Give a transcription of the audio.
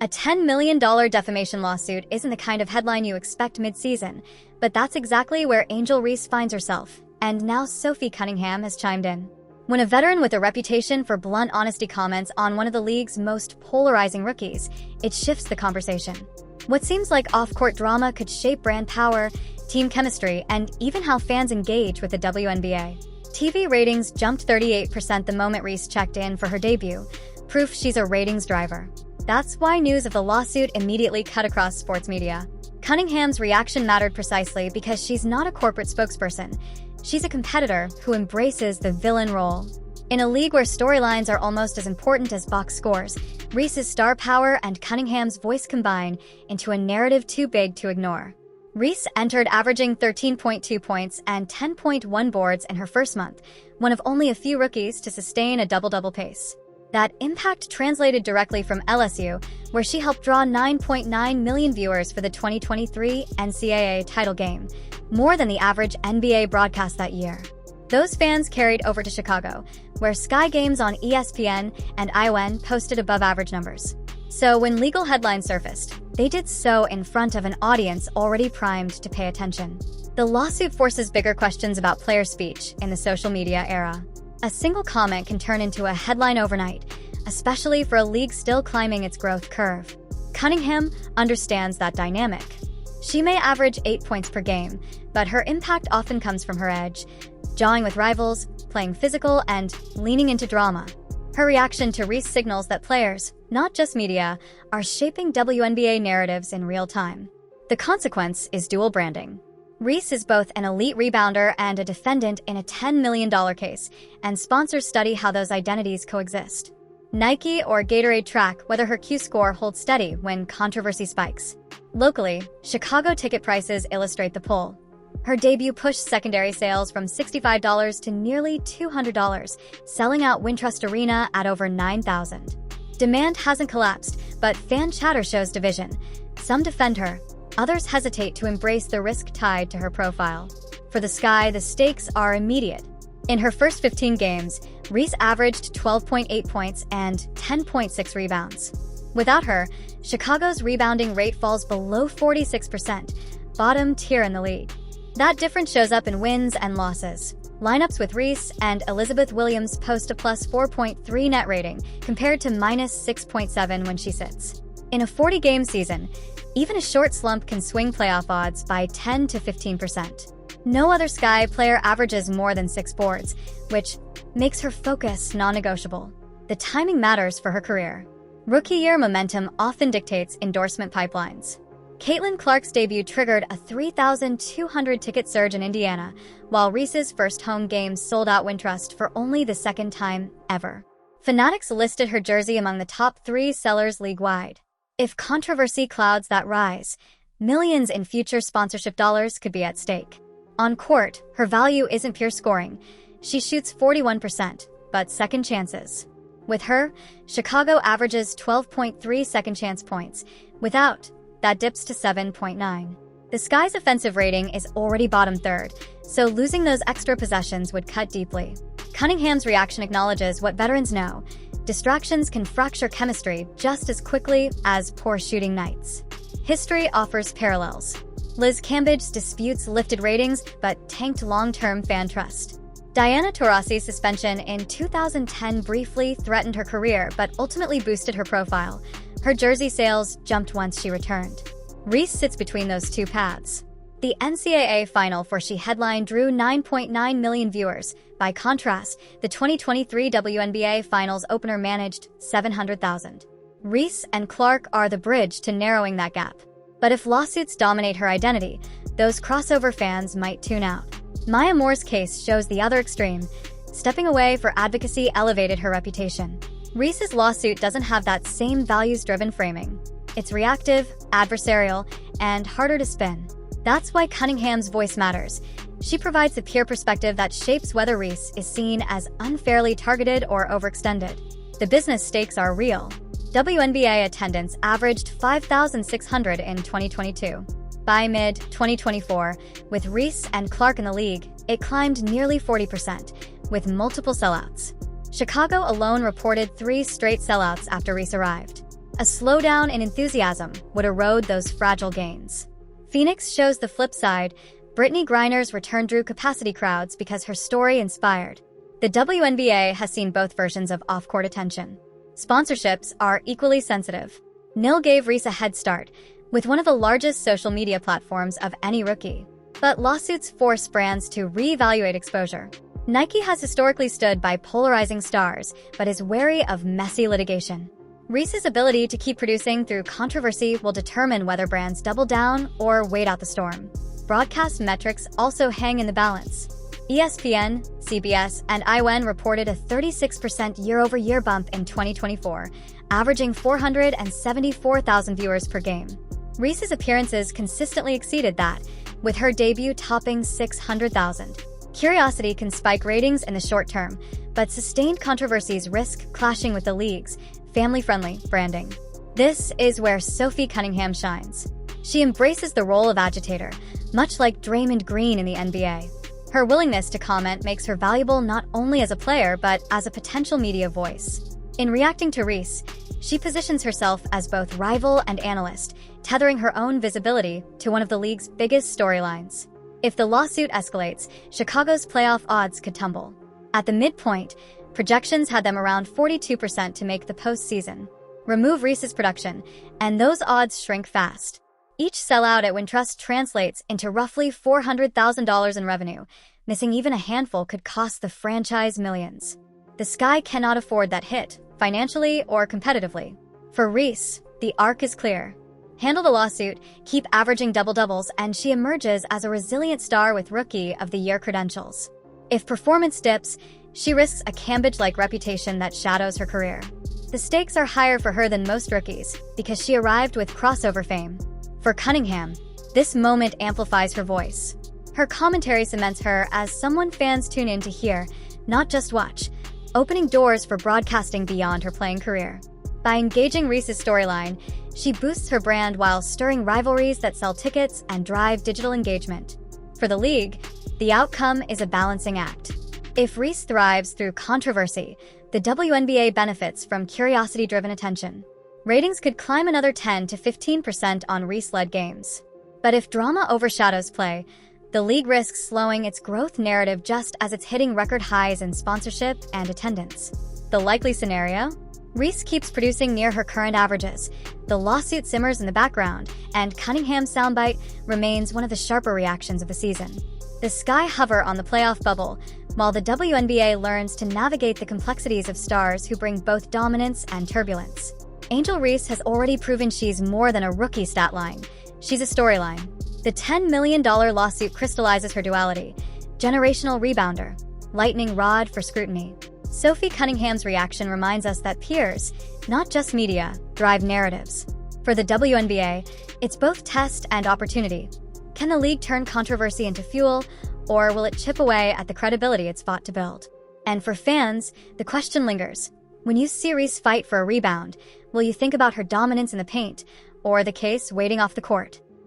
A $10 million defamation lawsuit isn't the kind of headline you expect mid-season, but that's exactly where Angel Reese finds herself, and now Sophie Cunningham has chimed in. When a veteran with a reputation for blunt honesty comments on one of the league's most polarizing rookies, it shifts the conversation. What seems like off-court drama could shape brand power, team chemistry, and even how fans engage with the WNBA. TV ratings jumped 38% the moment Reese checked in for her debut, proof she's a ratings driver. That's why news of the lawsuit immediately cut across sports media. Cunningham's reaction mattered precisely because she's not a corporate spokesperson. She's a competitor who embraces the villain role. In a league where storylines are almost as important as box scores, Reese's star power and Cunningham's voice combine into a narrative too big to ignore. Reese entered averaging 13.2 points and 10.1 boards in her first month, one of only a few rookies to sustain a double-double pace. That impact translated directly from LSU, where she helped draw 9.9 million viewers for the 2023 NCAA title game, more than the average NBA broadcast that year. Those fans carried over to Chicago, where Sky Games on ESPN and ION posted above-average numbers. So when legal headlines surfaced, they did so in front of an audience already primed to pay attention. The lawsuit forces bigger questions about player speech in the social media era. A single comment can turn into a headline overnight, especially for a league still climbing its growth curve. Cunningham understands that dynamic. She may average 8 points per game, but her impact often comes from her edge, jawing with rivals, playing physical, and leaning into drama. Her reaction to Reese signals that players, not just media, are shaping WNBA narratives in real time. The consequence is dual branding. Reese is both an elite rebounder and a defendant in a $10 million case, and sponsors study how those identities coexist. Nike or Gatorade track whether her Q score holds steady when controversy spikes. Locally, Chicago ticket prices illustrate the pull. Her debut pushed secondary sales from $65 to nearly $200, selling out Wintrust Arena at over $9,000. Demand hasn't collapsed, but fan chatter shows division. Some defend her. Others hesitate to embrace the risk tied to her profile. For the Sky, the stakes are immediate. In her first 15 games, Reese averaged 12.8 points and 10.6 rebounds. Without her, Chicago's rebounding rate falls below 46%, bottom tier in the league. That difference shows up in wins and losses. Lineups with Reese and Elizabeth Williams post a plus 4.3 net rating compared to minus 6.7 when she sits. In a 40-game season, even a short slump can swing playoff odds by 10 to 15%. No other Sky player averages more than 6 boards, which makes her focus non-negotiable. The timing matters for her career. Rookie year momentum often dictates endorsement pipelines. Caitlin Clark's debut triggered a 3,200 ticket surge in Indiana, while Reese's first home games sold out Wintrust for only the second time ever. Fanatics listed her jersey among the top 3 sellers league-wide. If controversy clouds that rise, millions in future sponsorship dollars could be at stake. On court, her value isn't pure scoring. She shoots 41%, but second chances. With her, Chicago averages 12.3 second chance points. Without, that dips to 7.9. The Sky's offensive rating is already bottom third, so losing those extra possessions would cut deeply. Cunningham's reaction acknowledges what veterans know. Distractions can fracture chemistry just as quickly as poor shooting nights. History offers parallels. Liz Cambage's disputes lifted ratings but tanked long-term fan trust. Diana Taurasi's suspension in 2010 briefly threatened her career but ultimately boosted her profile. Her jersey sales jumped once she returned. Reese sits between those two paths. The NCAA Final where she headlined drew 9.9 million viewers. By contrast, the 2023 WNBA Finals opener managed 700,000. Reese and Clark are the bridge to narrowing that gap. But if lawsuits dominate her identity, those crossover fans might tune out. Maya Moore's case shows the other extreme. Stepping away for advocacy elevated her reputation. Reese's lawsuit doesn't have that same values-driven framing. It's reactive, adversarial, and harder to spin. That's why Cunningham's voice matters. She provides the peer perspective that shapes whether Reese is seen as unfairly targeted or overextended. The business stakes are real. WNBA attendance averaged 5,600 in 2022. By mid-2024, with Reese and Clark in the league, it climbed nearly 40%, with multiple sellouts. Chicago alone reported 3 straight sellouts after Reese arrived. A slowdown in enthusiasm would erode those fragile gains. Phoenix shows the flip side. Brittany Griner's return drew capacity crowds because her story inspired. The WNBA has seen both versions of off-court attention. Sponsorships are equally sensitive. Nil gave Reese a head start, with one of the largest social media platforms of any rookie. But lawsuits force brands to reevaluate exposure. Nike has historically stood by polarizing stars, but is wary of messy litigation. Reese's ability to keep producing through controversy will determine whether brands double down or wait out the storm. Broadcast metrics also hang in the balance. ESPN, CBS, and IWN reported a 36% year-over-year bump in 2024, averaging 474,000 viewers per game. Reese's appearances consistently exceeded that, with her debut topping 600,000. Curiosity can spike ratings in the short term, but sustained controversies risk clashing with the league's family-friendly branding. This is where Sophie Cunningham shines. She embraces the role of agitator, much like Draymond Green in the NBA. Her willingness to comment makes her valuable not only as a player but as a potential media voice. In reacting to Reese, she positions herself as both rival and analyst, tethering her own visibility to one of the league's biggest storylines. If the lawsuit escalates, Chicago's playoff odds could tumble. At the midpoint, projections had them around 42% to make the postseason. Remove Reese's production, and those odds shrink fast. Each sellout at Wintrust translates into roughly $400,000 in revenue. Missing even a handful could cost the franchise millions. The Sky cannot afford that hit, financially or competitively. For Reese, the arc is clear. Handle the lawsuit, keep averaging double-doubles, and she emerges as a resilient star with Rookie of the Year credentials. If performance dips, she risks a Cambridge-like reputation that shadows her career. The stakes are higher for her than most rookies because she arrived with crossover fame. For Cunningham, this moment amplifies her voice. Her commentary cements her as someone fans tune in to hear, not just watch, opening doors for broadcasting beyond her playing career. By engaging Reese's storyline, she boosts her brand while stirring rivalries that sell tickets and drive digital engagement. For the league, the outcome is a balancing act. If Reese thrives through controversy, the WNBA benefits from curiosity-driven attention. Ratings could climb another 10 to 15% on Reese-led games. But if drama overshadows play, the league risks slowing its growth narrative just as it's hitting record highs in sponsorship and attendance. The likely scenario? Reese keeps producing near her current averages, the lawsuit simmers in the background, and Cunningham's soundbite remains one of the sharper reactions of the season. The Sky hover on the playoff bubble, while the WNBA learns to navigate the complexities of stars who bring both dominance and turbulence. Angel Reese has already proven she's more than a rookie stat line. She's a storyline. The $10 million lawsuit crystallizes her duality: generational rebounder, lightning rod for scrutiny. Sophie Cunningham's reaction reminds us that peers, not just media, drive narratives. For the WNBA, it's both test and opportunity. Can the league turn controversy into fuel, or will it chip away at the credibility it's fought to build? And for fans, the question lingers. When you see Reese fight for a rebound, will you think about her dominance in the paint, or the case waiting off the court?